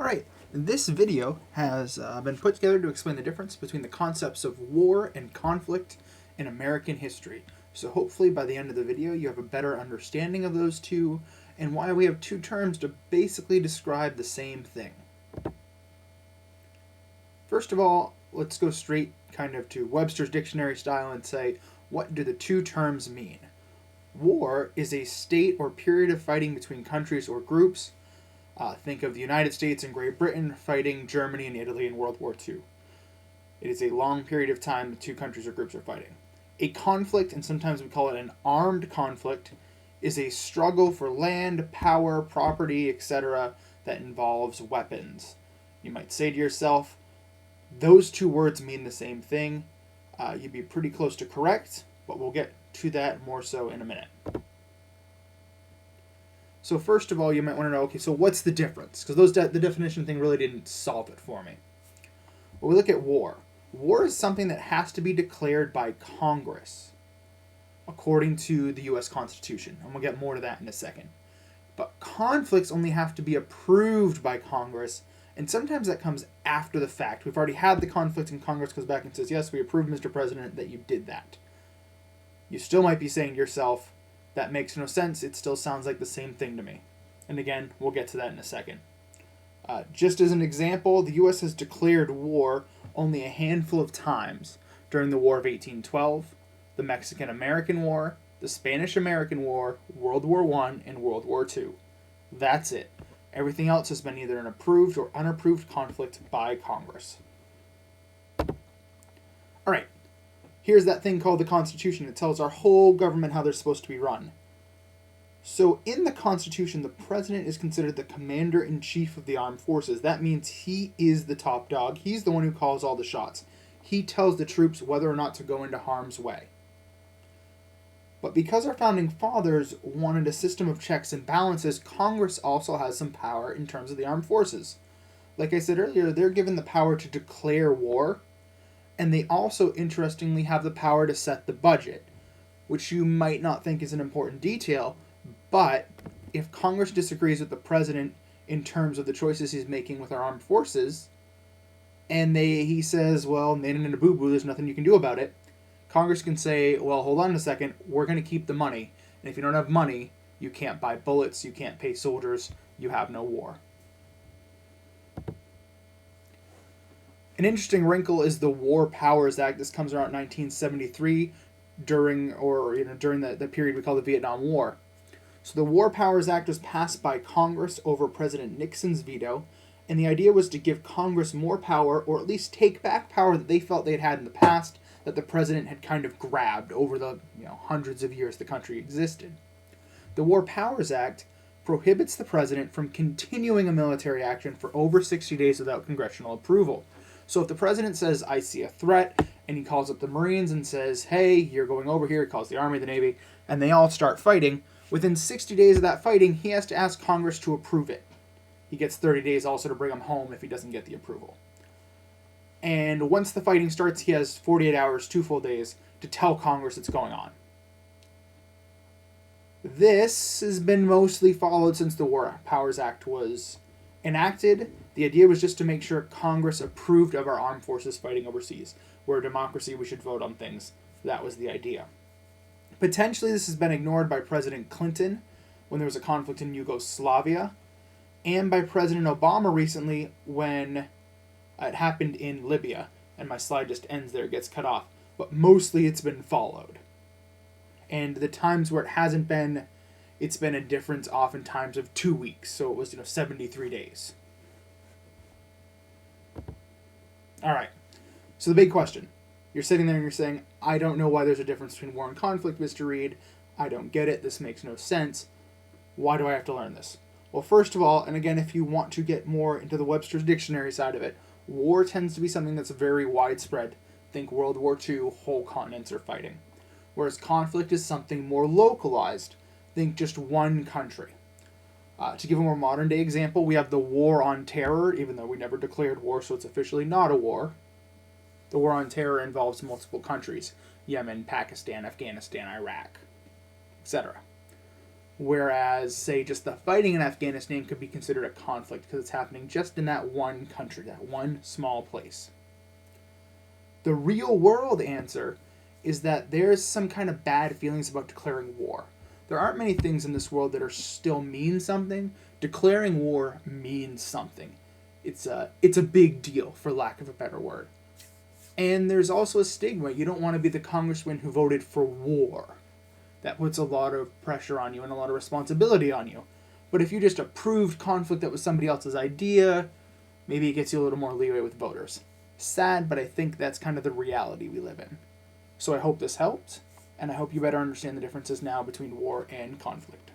Alright, this video has been put together to explain the difference between the concepts of war and conflict in American history. So hopefully by the end of the video you have a better understanding of those two and why we have two terms to basically describe the same thing. First of all, let's go straight kind of to Webster's dictionary style and say, what do the two terms mean? War is a state or period of fighting between countries or groups. Think of the United States and Great Britain fighting Germany and Italy in World War II. It is a long period of time the two countries or groups are fighting. A conflict, and sometimes we call it an armed conflict, is a struggle for land, power, property, etc. that involves weapons. You might say to yourself, those two words mean the same thing. You'd be pretty close to correct, but we'll get to that more so in a minute. So first of all, you might want to know, okay, so what's the difference? Because the definition thing really didn't solve it for me. Well, we look at war. War is something that has to be declared by Congress, according to the U.S. Constitution. And we'll get more to that in a second. But conflicts only have to be approved by Congress, and sometimes that comes after the fact. We've already had the conflict, and Congress goes back and says, yes, we approve, Mr. President, that you did that. You still might be saying to yourself, that makes no sense. It still sounds like the same thing to me. And again, we'll get to that in a second. Just as an example, the U.S. has declared war only a handful of times during the War of 1812, the Mexican-American War, the Spanish-American War, World War I, and World War II. That's it. Everything else has been either an approved or unapproved conflict by Congress. All right. Here's that thing called the Constitution. It tells our whole government how they're supposed to be run. So in the Constitution, the president is considered the commander-in-chief of the armed forces. That means he is the top dog. He's the one who calls all the shots. He tells the troops whether or not to go into harm's way. But because our founding fathers wanted a system of checks and balances, Congress also has some power in terms of the armed forces. Like I said earlier, they're given the power to declare war, and they also, interestingly, have the power to set the budget, which you might not think is an important detail, but if Congress disagrees with the president in terms of the choices he's making with our armed forces, and he says, well, nanin and a boo-boo, there's nothing you can do about it, Congress can say, well, hold on a second, we're going to keep the money, and if you don't have money, you can't buy bullets, you can't pay soldiers, you have no war. An interesting wrinkle is the War Powers Act. This comes around 1973 during the period we call the Vietnam War. So the War Powers Act was passed by Congress over President Nixon's veto, and the idea was to give Congress more power, or at least take back power that they felt they had in the past that the president had kind of grabbed over the hundreds of years the country existed. The War Powers Act prohibits the president from continuing a military action for over 60 days without congressional approval. So if the president says, I see a threat, and he calls up the Marines and says, hey, you're going over here, he calls the Army, the Navy, and they all start fighting, within 60 days of that fighting, he has to ask Congress to approve it. He gets 30 days also to bring him home if he doesn't get the approval. And once the fighting starts, he has 48 hours, 2 full days, to tell Congress it's going on. This has been mostly followed since the War Powers Act was enacted. The idea was just to make sure Congress approved of our armed forces fighting overseas. We're a democracy, we should vote on things. That was the idea. Potentially this has been ignored by President Clinton when there was a conflict in Yugoslavia, and by President Obama recently when it happened in Libya. And my slide just ends there, it gets cut off. But mostly it's been followed. And the times where it hasn't been, it's been a difference oftentimes of 2 weeks. So it was 73 days. Alright, so the big question. You're sitting there and you're saying, I don't know why there's a difference between war and conflict, Mr. Reed. I don't get it. This makes no sense. Why do I have to learn this? Well, first of all, and again, if you want to get more into the Webster's dictionary side of it, war tends to be something that's very widespread. Think World War II, whole continents are fighting. Whereas conflict is something more localized. Think just one country. To give a more modern day example, we have the War on Terror, even though we never declared war, so it's officially not a war. The War on Terror involves multiple countries: Yemen, Pakistan, Afghanistan, Iraq, etc. Whereas, say, just the fighting in Afghanistan could be considered a conflict because it's happening just in that one country, that one small place. The real world answer is that there's some kind of bad feelings about declaring war. There aren't many things in this world that are still mean something. Declaring war means something. It's a big deal, for lack of a better word. And there's also a stigma. You don't want to be the congressman who voted for war. That puts a lot of pressure on you and a lot of responsibility on you. But if you just approved conflict that was somebody else's idea, maybe it gets you a little more leeway with voters. Sad, but I think that's kind of the reality we live in. So I hope this helped, and I hope you better understand the differences now between war and conflict.